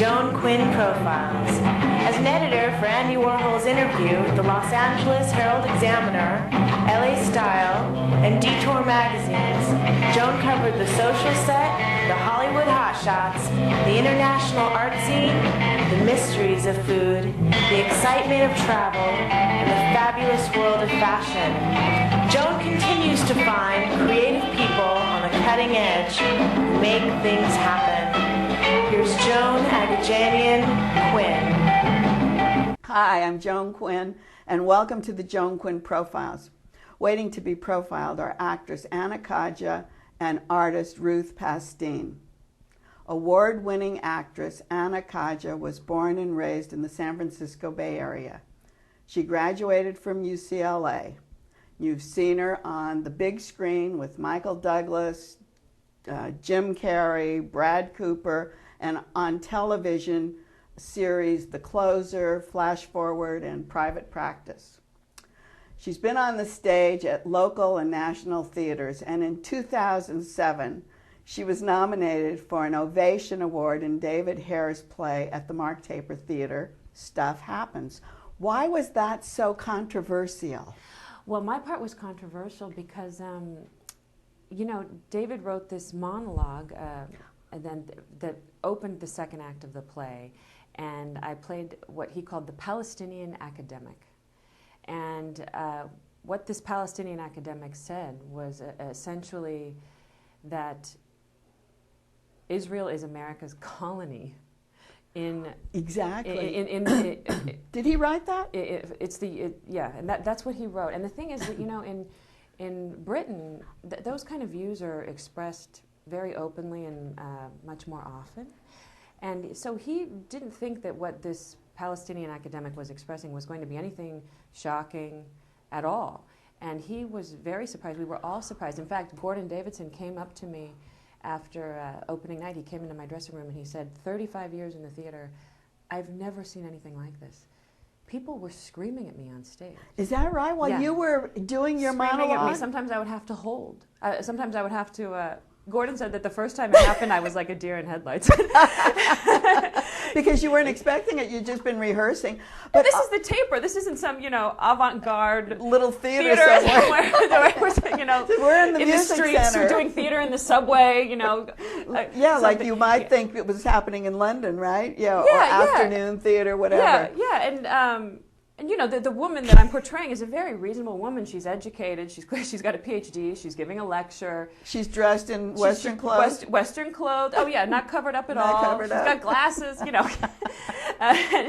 Joan Quinn Profiles. As an editor for Andy Warhol's Interview, the Los Angeles Herald-Examiner, LA Style, and Detour magazines, Joan covered the social set, the Hollywood hotshots, the international art scene, the mysteries of food, the excitement of travel, and the fabulous world of fashion. Joan continues to find creative people on the cutting edge who make things happen. Here's Joan Quinn. Hi, I'm Joan Quinn, and welcome to the Joan Quinn Profiles. Waiting to be profiled are actress Anna Khaja and artist Ruth Pastine. Award-winning actress Anna Khaja was born and raised in the San Francisco Bay Area. She graduated from UCLA. You've seen her on the big screen with Michael Douglas, Jim Carrey, Brad Cooper, and on television series The Closer, Flash Forward, and Private Practice. She's been on the stage at local and national theaters, and in 2007, she was nominated for an Ovation Award in David Hare's play at the Mark Taper Theater, Stuff Happens. Why was that so controversial? Well, my part was controversial because, you know, David wrote this monologue and then that opened the second act of the play, and I played what he called the Palestinian academic. And what this Palestinian academic said was essentially that Israel is America's colony. Exactly. Did he write that? Yeah, and that's what he wrote. And the thing is that, you know, in Britain, those kind of views are expressed very openly and much more often. And so he didn't think that what this Palestinian academic was expressing was going to be anything shocking at all. And he was very surprised. We were all surprised. In fact, Gordon Davidson came up to me after opening night. He came into my dressing room and he said, 35 years in the theater, I've never seen anything like this. People were screaming at me on stage. Is that right? While you were doing your screaming monologue? At me. Sometimes I would have to hold. Sometimes I would have to... Gordon said that the first time it happened, I was like a deer in headlights. Because you weren't expecting it, you'd just been rehearsing. But this is the Taper. This isn't some, you know, avant-garde little theater somewhere. You know, we're in the music streets, center. We're doing theater in the subway, you know. Yeah, like you might think it was happening in London, right? Yeah, or afternoon theater, whatever. Yeah, and you know, the woman that I'm portraying is a very reasonable woman. She's educated. She's got a PhD. She's giving a lecture. She's dressed in Western clothes. Western clothes. Oh yeah, not covered up at not all. Covered she's up. got glasses. You know,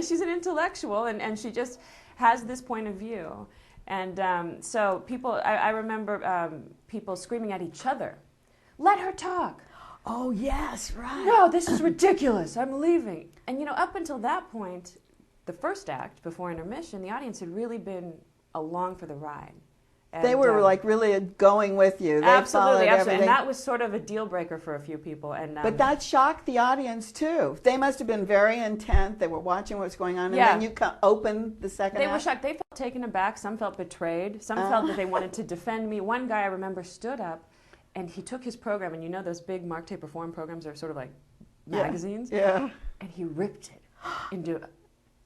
she's an intellectual, and she just has this point of view. And so people, I remember people screaming at each other, "Let her talk." Oh yes, right. No, this is ridiculous. I'm leaving. And you know, up until that point, the first act, before intermission, the audience had really been along for the ride. And, they were like really going with you. They absolutely. Everything. And that was sort of a deal breaker for a few people. And but that shocked the audience too. They must have been very intent. They were watching what was going on, and then you opened the second act. They were shocked. They felt taken aback. Some felt betrayed. Some felt that they wanted to defend me. One guy I remember stood up, and he took his program, and you know those big Mark Taper Forum programs are sort of like magazines? Yeah. And he ripped it into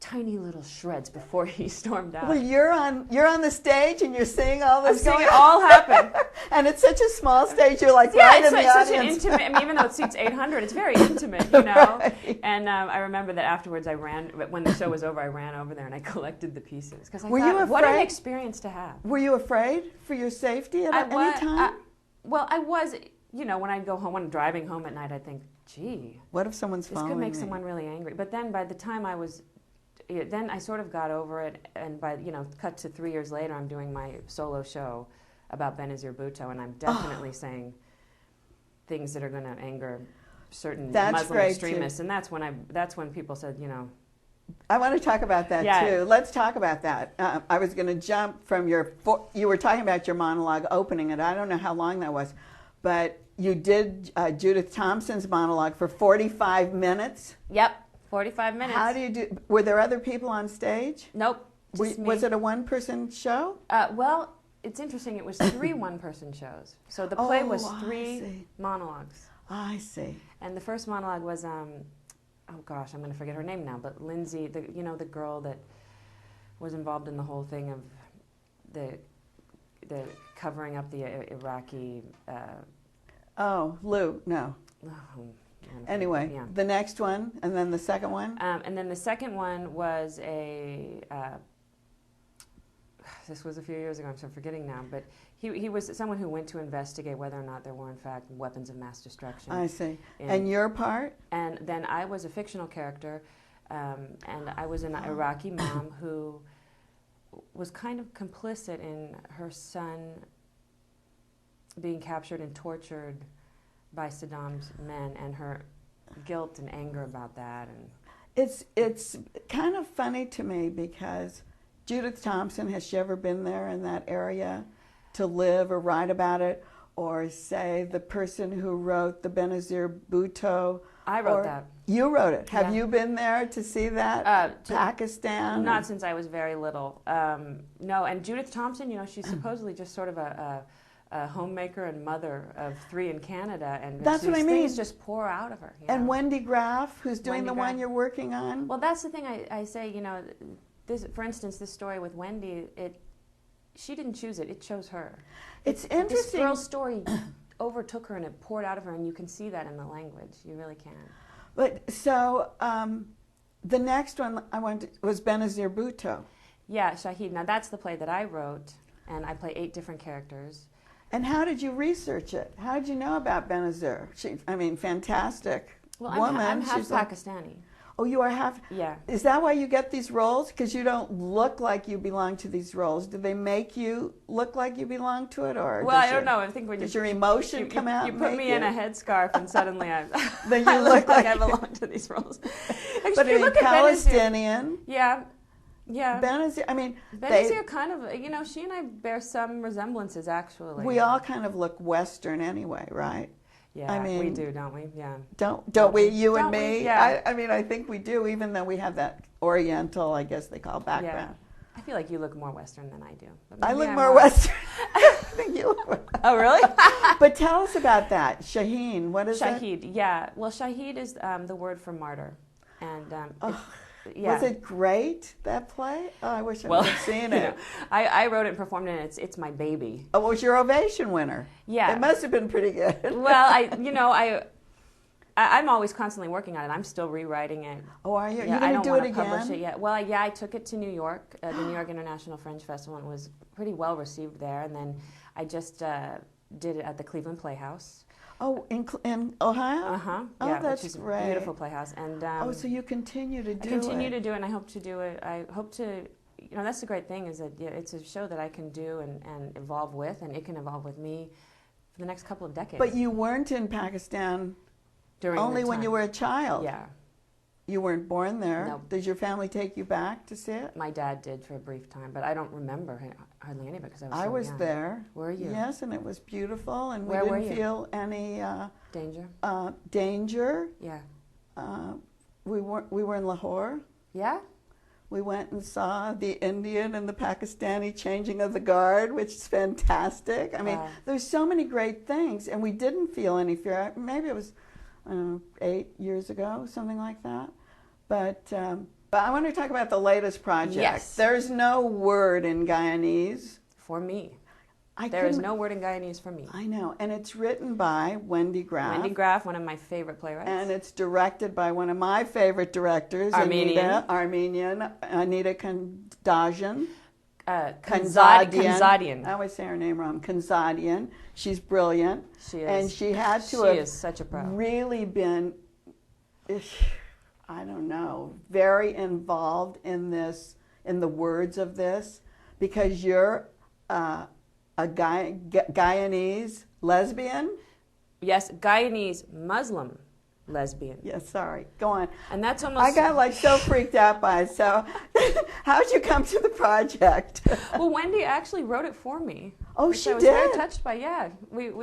tiny little shreds before he stormed out. Well, you're on the stage and you're seeing all this. I'm seeing it all happen. And it's such a small stage. You're like right in the it's audience. Such an intimate. I mean, even though it seats 800, it's very intimate, you know. Right. And I remember that afterwards, when the show was over, I ran over there and I collected the pieces because I Were thought, you afraid? what an experience to have. Were you afraid for your safety at any time? Well, I was. You know, when I'd go home, when I'm driving home at night, I'd think, gee, what if someone's this following could make me? someone really angry. But then by the time then I sort of got over it, and cut to 3 years later, I'm doing my solo show about Benazir Bhutto, and I'm definitely saying things that are going to anger certain Muslim extremists, and that's when people said, you know. I want to talk about that too. Let's talk about that. I was going to jump from you were talking about your monologue opening it. I don't know how long that was, but you did Judith Thompson's monologue for 45 minutes. Yep. 45 minutes. How do you do? Were there other people on stage? Nope. Just me. Was it a one-person show? Well, it's interesting. It was 3 one-person shows. So the play was 3 monologues. I see. And the first monologue was oh gosh, I'm going to forget her name now, but Lindsay, the girl that was involved in the whole thing of the covering up the Iraqi. Lou, no. Anyway, yeah. The next one, and then the second one? And then the second one was this was a few years ago, I'm forgetting now, but he was someone who went to investigate whether or not there were, in fact, weapons of mass destruction. I see. And your part? And then I was a fictional character, and I was an Iraqi mom who was kind of complicit in her son being captured and tortured by Saddam's men, and her guilt and anger about that. And it's kind of funny to me because Judith Thompson, has she ever been there in that area to live or write about it? Or say the person who wrote the Benazir Bhutto? I wrote that. You wrote it. Have Yeah. you been there to see that? Pakistan? Not since I was very little. No, and Judith Thompson, she's supposedly just sort of a homemaker and mother of 3 in Canada, and that's these what I mean. things just pour out of her. And Wendy Graff, who's doing Wendy the Graff. one you're working on? Well, that's the thing I say, this, for instance, this story with Wendy, she didn't choose it, it chose her. It's interesting. This girl's story overtook her and it poured out of her, and you can see that in the language. You really can. But so the next one was Benazir Bhutto. Yeah, Shahid. Now that's the play that I wrote, and I play 8 different characters. And how did you research it? How did you know about Benazir? Fantastic woman. I'm half She's Pakistani. Oh, you are half? Yeah. Is that why you get these roles? Because you don't look like you belong to these roles. Do they make you look like you belong to it, or well, I don't know. I think when does your emotion come out? You put me in a headscarf, and suddenly then you I look like I belong to these roles. But you look at Palestinian. Yeah. Benazir. Benazir kind of. She and I bear some resemblances, actually. We all kind of look Western anyway, right? Yeah, we do, don't we? Yeah. Don't we? You and me? Yeah. I think we do, even though we have that Oriental, I guess they call, background. Yeah. I feel like you look more Western than I do. I look more Western. I think you look more. Oh, really? But tell us about that. Shaheen, what is that? Shahid, yeah. Well, Shahid is the word for martyr. And Was it great, that play? Oh, I wish I had seen it. I wrote it and performed it, and it's my baby. Oh, it was your ovation winner. Yeah. It must have been pretty good. Well, I'm always constantly working on it. I'm still rewriting it. Oh, are you? Yeah, You I didn't don't do want it to again? publish it yet. Well, I took it to New York, the New York International Fringe Festival, and it was pretty well received there. And then I just did it at the Cleveland Playhouse. Oh, in Ohio? Uh-huh. Oh, yeah, that's which is great. a beautiful playhouse. And so you continue to do it. I continue to do it, and I hope to do it. I hope to, that's the great thing, is that it's a show that I can do and evolve with, and it can evolve with me for the next couple of decades. But you weren't in Pakistan only when you were a child. Yeah. You weren't born there. No. Did your family take you back to see it? My dad did for a brief time, but I don't remember hardly any of it because I was so I was young. there. Were you? Yes, and it was beautiful, and Where we were didn't you? feel any Danger? danger. Yeah. We were in Lahore. Yeah? We went and saw the Indian and the Pakistani changing of the guard, which is fantastic. Wow. There's so many great things, and we didn't feel any fear. Maybe it was 8 years ago, something like that. But I want to talk about the latest project. Yes. There's no word in Guyanese. For me. I There is couldn't- no word in Guyanese for me. I know, and it's written by Wendy Graff. Wendy Graff, one of my favorite playwrights. And it's directed by one of my favorite directors, Armenian, Anita Khandajian. Khanzadian. I always say her name wrong. Khanzadian. She's brilliant. She is. And she had to She have is such a pro. really been, I don't know, very involved in this, in the words of this, because you're a Guyanese lesbian. Yes, Guyanese Muslim lesbian. Yes, sorry. Go on. And that's almost... I got so freaked out by it. So how'd you come to the project? Well, Wendy actually wrote it for me. Oh, which she I was did? very touched by, yeah.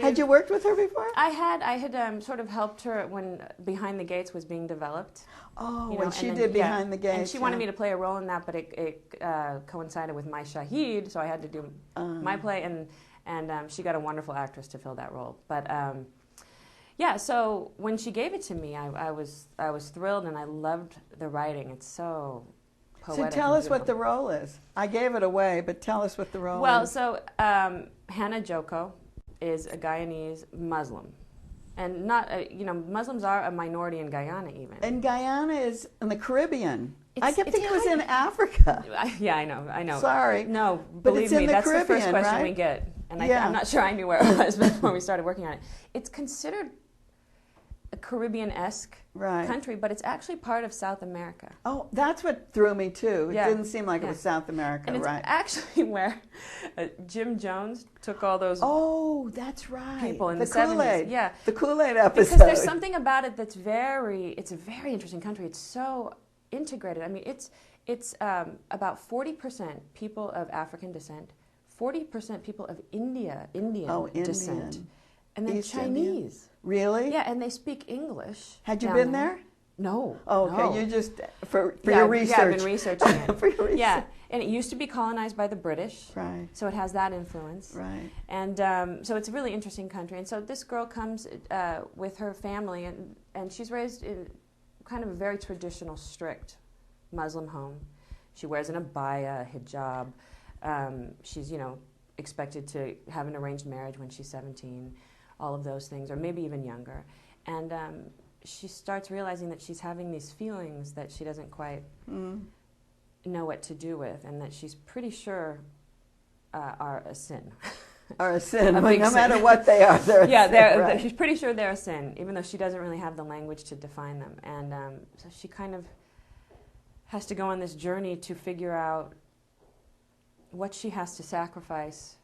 Had you worked with her before? I had sort of helped her when Behind the Gates was being developed. Oh, You know, when and she then- did yeah. Behind the Gates. And she wanted me to play a role in that, but it coincided with my Shahid, so I had to do my play, and she got a wonderful actress to fill that role. But Yeah, so when she gave it to me, I was thrilled, and I loved the writing. It's so poetic. So tell us what the role is. I gave it away, but tell us what the role is. Well, so Hannah Joko is a Guyanese Muslim. And not, Muslims are a minority in Guyana even. And Guyana is in the Caribbean. I kept thinking it was kind in Africa. Yeah, I know. Sorry. No, But believe it's in me, the that's Caribbean, the first question right? we get. And Yeah. I'm not sure I knew where it was before we started working on it. It's considered a Caribbean-esque country, but it's actually part of South America. Oh, that's what threw me too. It Yeah. didn't seem like it was South America, and it's right? actually where Jim Jones took all those that's right. people in the the 70s. Kool-Aid. Yeah. The Kool-Aid episode. Because there's something about it that's it's a very interesting country. It's so integrated. I mean, it's about 40% people of African descent, 40% people of Indian descent, and then East Chinese. Indian. Really? Yeah, and they speak English. Had you down been there? No. Oh, okay. No. You just for your research. Yeah, I've been researching it. For your research. Yeah, and it used to be colonized by the British. Right. So it has that influence. Right. And so it's a really interesting country. And so this girl comes with her family, and she's raised in kind of a very traditional, strict Muslim home. She wears an abaya, hijab. She's, expected to have an arranged marriage when she's 17, all of those things, or maybe even younger. And she starts realizing that she's having these feelings that she doesn't quite know what to do with, and that she's pretty sure are a sin. Are a sin. A Well, big no sin. matter what they are, they're a sin, right? She's pretty sure they're a sin, even though she doesn't really have the language to define them. And so she kind of has to go on this journey to figure out what she has to sacrifice,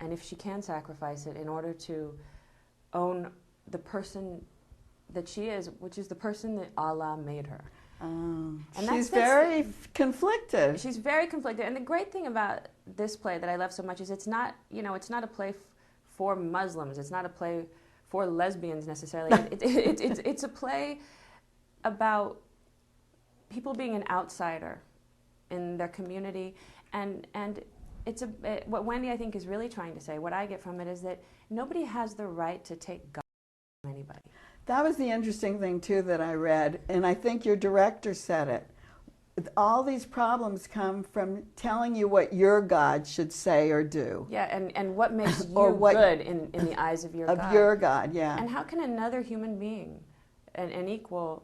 and if she can sacrifice it, in order to own the person that she is, which is the person that Allah made her. And And she's very conflicted. She's very conflicted. And the great thing about this play that I love so much is it's not a play for Muslims. It's not a play for lesbians necessarily. It's a play about people being an outsider in their community, and what Wendy, I think, is really trying to say, what I get from it, is that nobody has the right to take God from anybody. That was the interesting thing, too, that I read, and I think your director said it. All these problems come from telling you what your God should say or do. Yeah, and what makes you Or what- good in the eyes of your God. Of your God, yeah. And how can another human being, an equal,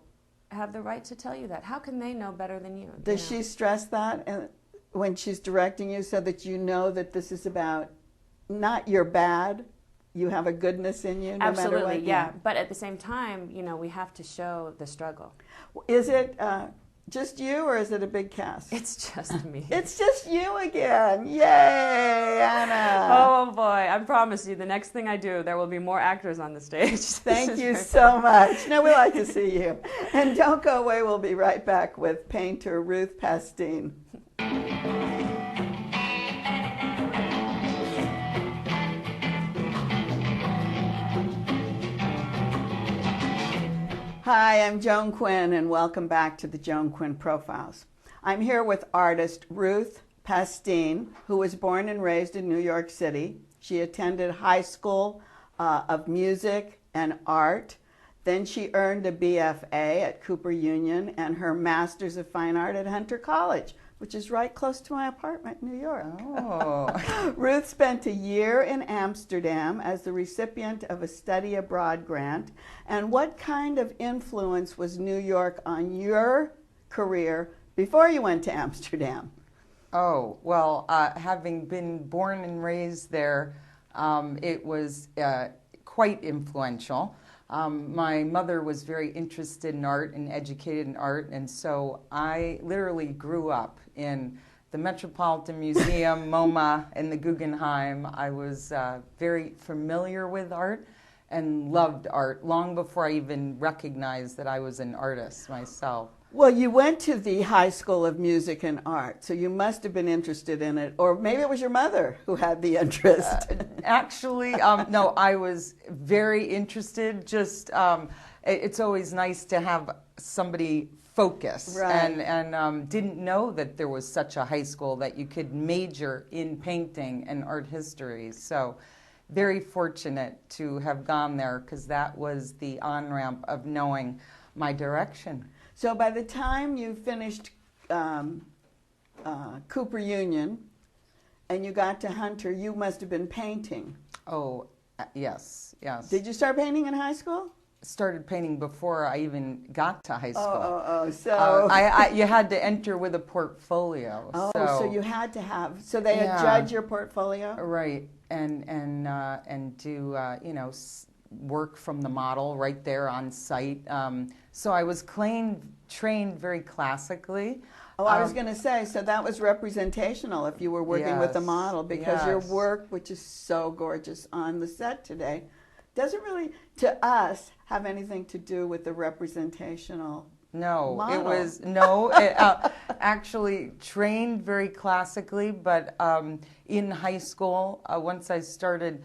have the right to tell you that? How can they know better than you? Does she stress that when she's directing you, so that you know that this is about not your bad, you have a goodness in you, no Absolutely, matter what? yeah. But at the same time, we have to show the struggle. Is it just you, or is it a big cast? It's just me. It's just you again. Yay, Anna. Oh boy, I promise you, the next thing I do, there will be more actors on the stage. Thank you so much. No, we like to see you. And don't go away. We'll be right back with painter Ruth Pastine. Hi, I'm Joan Quinn, and welcome back to the Joan Quinn Profiles. I'm here with artist Ruth Pastine, who was born and raised in New York City. She attended high school of music and art. Then she earned a BFA at Cooper Union and her Master's of Fine Art at Hunter College, which is right close to my apartment in New York. Oh. Ruth spent a year in Amsterdam as the recipient of a study abroad grant. And what kind of influence was New York on your career before you went to Amsterdam? Oh, well, having been born and raised there, it was quite influential. My mother was very interested in art and educated in art, and so I literally grew up in the Metropolitan Museum, MoMA, and the Guggenheim. I was very familiar with art and loved art long before I even recognized that I was an artist myself. Well, you went to the High School of Music and Art, so you must have been interested in it. Or maybe it was your mother who had the interest. Actually, no, I was very interested. Just, it's always nice to have somebody focus. Right. And didn't know that there was such a high school that you could major in painting and art history. So very fortunate to have gone there because that was the on-ramp of knowing my direction. So by the time you finished Cooper Union and you got to Hunter, you must have been painting. Oh, yes, yes. Did you start painting in high school? Started painting before I even got to high school. So you had to enter with a portfolio. So you had to have. So they had judge your portfolio, right? And do work from the model right there on site. So I was trained very classically. Oh, I was going to say, so that was representational if you were working with a model, because your work, which is so gorgeous on the set today, doesn't really, to us, have anything to do with the representational model. Actually trained very classically, but in high school, once I started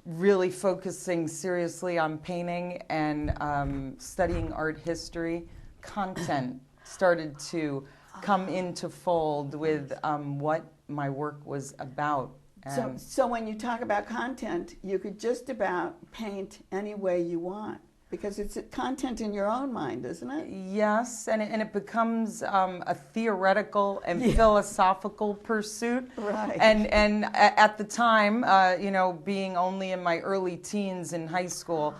really focusing seriously on painting and studying art history, content started to come into fold with what my work was about. So when you talk about content, you could just about paint any way you want, because it's content in your own mind, isn't it? Yes, and it becomes a theoretical and philosophical pursuit. Right. And at the time, being only in my early teens in high school,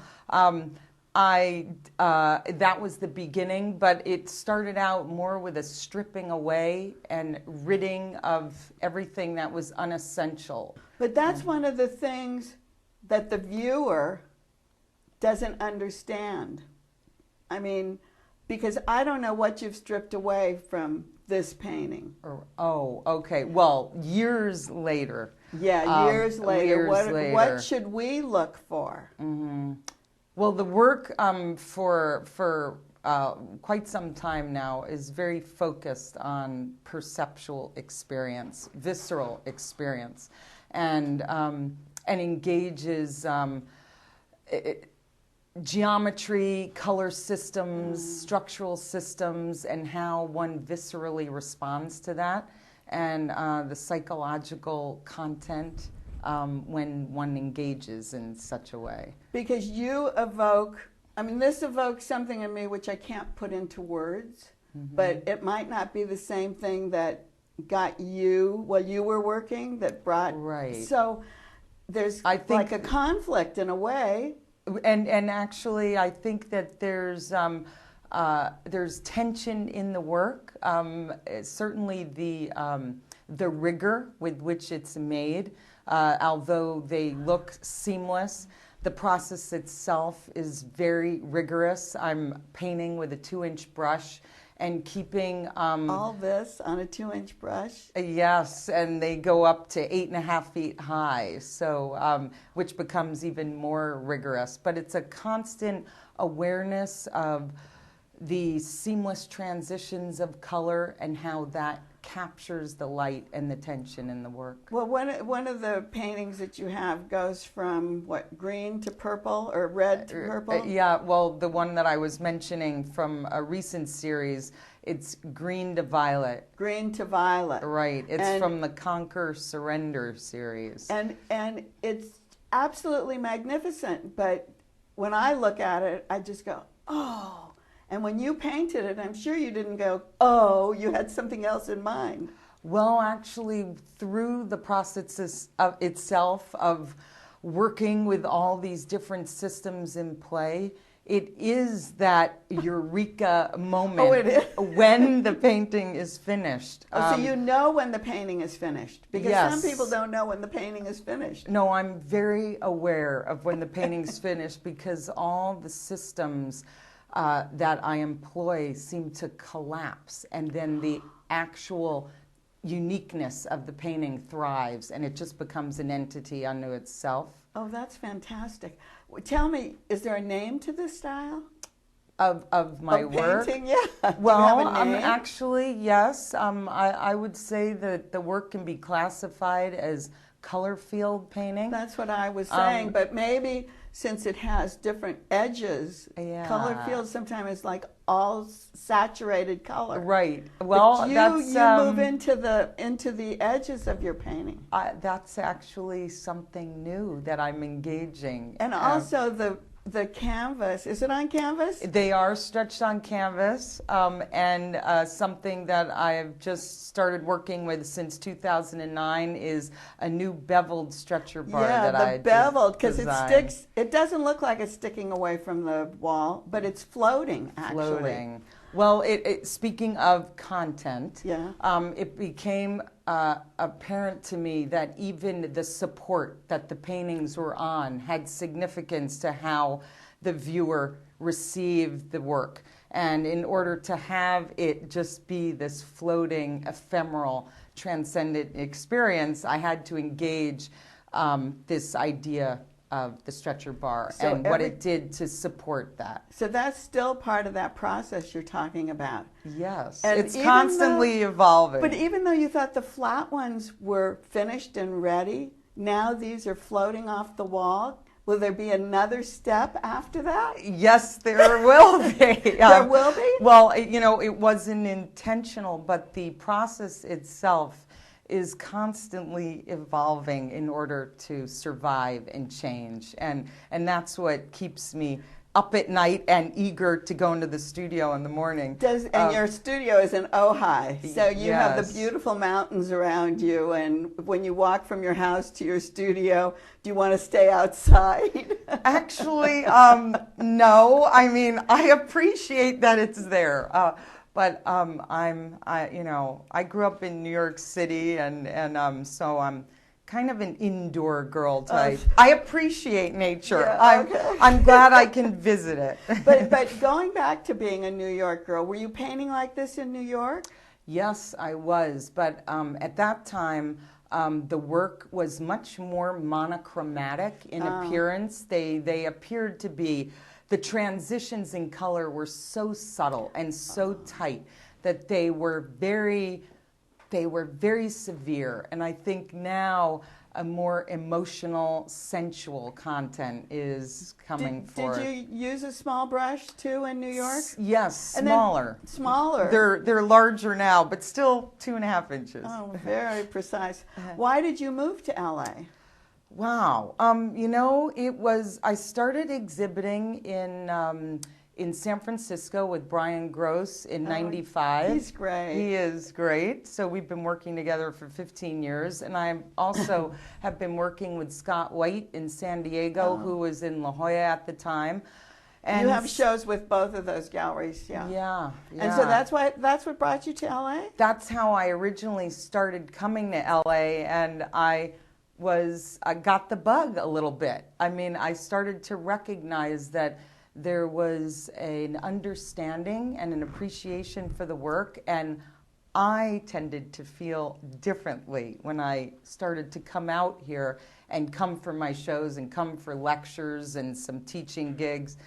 that was the beginning, but it started out more with a stripping away and ridding of everything that was unessential. But that's one of the things that the viewer doesn't understand. I mean, because I don't know what you've stripped away from this painting. Oh, okay. Well, years later. Yeah, years later. Later. What should we look for? Mm-hmm. Well, the work for quite some time now is very focused on perceptual experience, visceral experience, and engages geometry, color systems, structural systems, and how one viscerally responds to that, and the psychological content when one engages in such a way. Because you evoke, this evokes something in me which I can't put into words, but it might not be the same thing that got you while you were working, that brought... Right. So there's like a conflict in a way. And actually, I think that there's tension in the work. Certainly the rigor with which it's made, although they look seamless, the process itself is very rigorous. I'm painting with a 2-inch brush and keeping... all this on a 2-inch brush? Yes, and they go up to 8.5 feet high, so which becomes even more rigorous. But it's a constant awareness of the seamless transitions of color and how that captures the light and the tension in the work. Well, one of the paintings that you have goes from, green to purple, or red to purple? Yeah, well, the one that I was mentioning from a recent series, it's green to violet. Green to violet. Right, it's from the Conquer Surrender series. And it's absolutely magnificent, but when I look at it, I just go, oh. And when you painted it, I'm sure you didn't go, oh, you had something else in mind. Well, actually, through the process itself of working with all these different systems in play, it is that eureka moment when the painting is finished. So you know when the painting is finished? Because some people don't know when the painting is finished. No, I'm very aware of when the painting's finished, because all the systems that I employ seem to collapse, and then the actual uniqueness of the painting thrives, and it just becomes an entity unto itself. Oh, that's fantastic. Tell me, is there a name to this style? Of my work? Painting, yeah. Well, actually, yes. I would say that the work can be classified as color field painting. That's what I was saying, but maybe since it has different edges, color field sometimes is like all saturated color. Right. Well, but you move into the edges of your painting. That's actually something new that I'm engaging. And also the canvas, is it on canvas? They are stretched on canvas, and something that I've just started working with since 2009 is a new beveled stretcher bar that I the beveled, because it doesn't look like it's sticking away from the wall, but it's floating, actually. Floating. Well, speaking of content, it became apparent to me that even the support that the paintings were on had significance to how the viewer received the work. And in order to have it just be this floating, ephemeral, transcendent experience, I had to engage this idea of the stretcher bar and what it did to support that. So that's still part of that process you're talking about. Yes, and it's constantly evolving. But even though you thought the flat ones were finished and ready, now these are floating off the wall. Will there be another step after that? Yes, there will be. There will be? Well, it wasn't intentional, but the process itself is constantly evolving in order to survive and change. And that's what keeps me up at night and eager to go into the studio in the morning. And your studio is in Ojai, so you have the beautiful mountains around you, and when you walk from your house to your studio, do you want to stay outside? Actually, no. I mean, I appreciate that it's there. But I grew up in New York City, and so I'm kind of an indoor girl type. I appreciate nature. Yeah, I'm glad I can visit it. But going back to being a New York girl, were you painting like this in New York? Yes, I was. But at that time, the work was much more monochromatic in appearance. They appeared to be. The transitions in color were so subtle and so tight that they were very severe. And I think now a more emotional, sensual content is coming forth. Did you use a small brush too in New York? Yes, smaller. Smaller. They're larger now, but still 2.5 inches. Oh, very precise. Why did you move to LA? Wow. I started exhibiting in San Francisco with Brian Gross in '95. He's great. He is great. So we've been working together for 15 years. And I also have been working with Scott White in San Diego, who was in La Jolla at the time. And you have shows with both of those galleries, Yeah. And so that's what brought you to LA? That's how I originally started coming to LA, and I got the bug a little bit. I mean, I started to recognize that there was an understanding and an appreciation for the work, and I tended to feel differently when I started to come out here and come for my shows and come for lectures and some teaching gigs.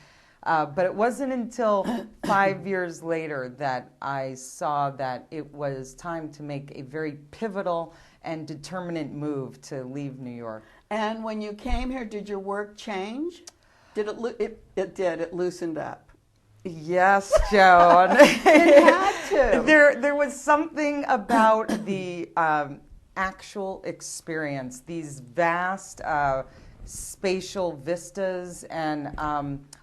But it wasn't until 5 years later that I saw that it was time to make a very pivotal and determinate move to leave New York. And when you came here, did your work change? Did it did. It loosened up. Yes, Joan. It had to. There was something about the actual experience, these vast spatial vistas, and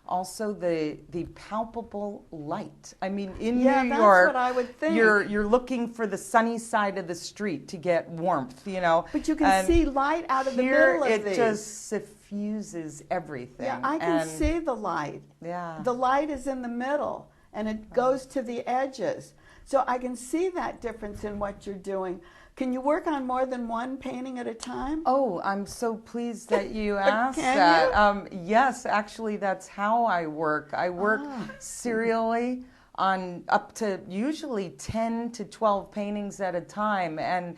also the palpable light. I mean, in New York, that's what I would think. You're looking for the sunny side of the street to get warmth, But you can see light out of the middle of these. these. It just suffuses everything. Yeah, I can see the light. Yeah. The light is in the middle, and it goes to the edges. So I can see that difference in what you're doing. Can you work on more than one painting at a time? Oh, I'm so pleased that you asked Can that. Yes, actually, that's how I work. I work serially on up to usually 10 to 12 paintings at a time. And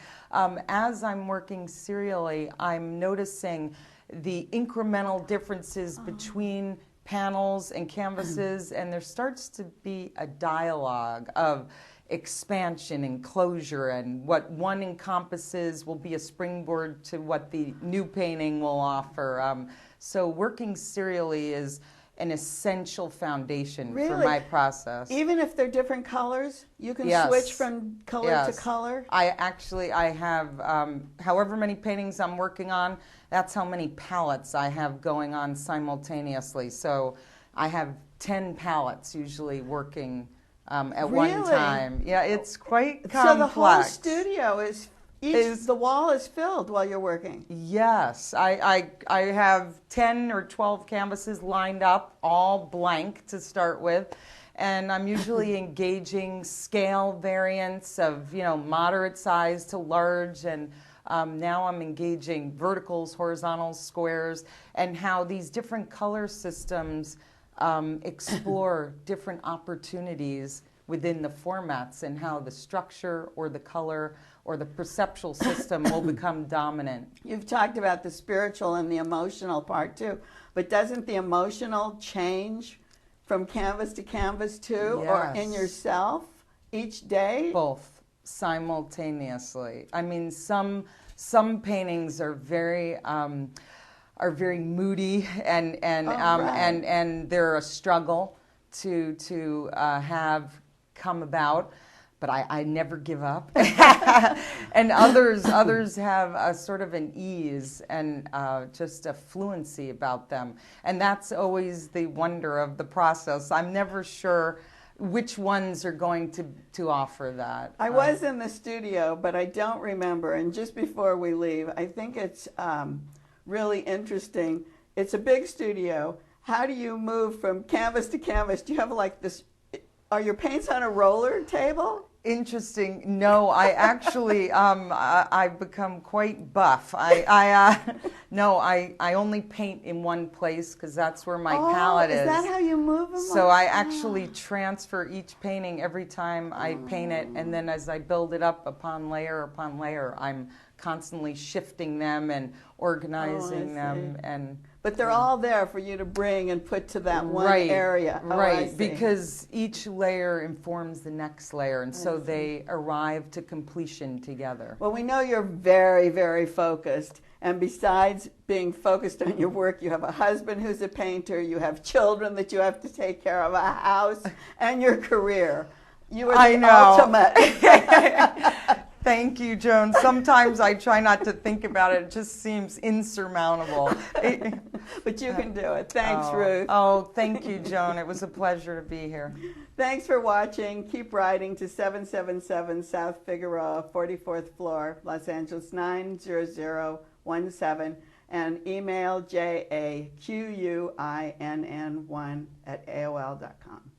as I'm working serially, I'm noticing the incremental differences between panels and canvases, and there starts to be a dialogue of expansion and closure, and what one encompasses will be a springboard to what the new painting will offer. So working serially is an essential foundation for my process. Even if they're different colors, you can switch from color to color? I have, however many paintings I'm working on, that's how many palettes I have going on simultaneously. So I have 10 palettes usually working at one time. Yeah, it's quite complex. So the whole studio the wall is filled while you're working? Yes. I have 10 or 12 canvases lined up, all blank to start with. And I'm usually engaging scale variants of, moderate size to large. And now I'm engaging verticals, horizontals, squares, and how these different color systems explore different opportunities within the formats, and how the structure or the color or the perceptual system will become dominant. You've talked about the spiritual and the emotional part too, but doesn't the emotional change from canvas to canvas too, or in yourself each day? Both simultaneously. I mean, some paintings are very moody, and they're a struggle to have come about, but I never give up. And others have a sort of an ease and just a fluency about them, and that's always the wonder of the process. I'm never sure which ones are going to offer that. I was in the studio, but I don't remember, and just before we leave, I think it's really interesting. It's a big studio. How do you move from canvas to canvas? Do you have like this, are your paints on a roller table? Interesting. No, I actually, I've become quite buff. I only paint in one place because that's where my palette is. Is that how you move them? So I actually transfer each painting every time I paint it, and then as I build it up upon layer, I'm constantly shifting them and organizing them. But they're all there for you to bring and put to that one area. Right, because each layer informs the next layer, and so they arrive to completion together. Well, we know you're very, very focused, and besides being focused on your work, you have a husband who's a painter, you have children that you have to take care of, a house, and your career. You are the ultimate. Thank you, Joan. Sometimes I try not to think about it. It just seems insurmountable. But you can do it. Thanks, Ruth. Oh, thank you, Joan. It was a pleasure to be here. Thanks for watching. Keep writing to 777 South Figueroa, 44th floor, Los Angeles 90017, and email jaquinn1@aol.com.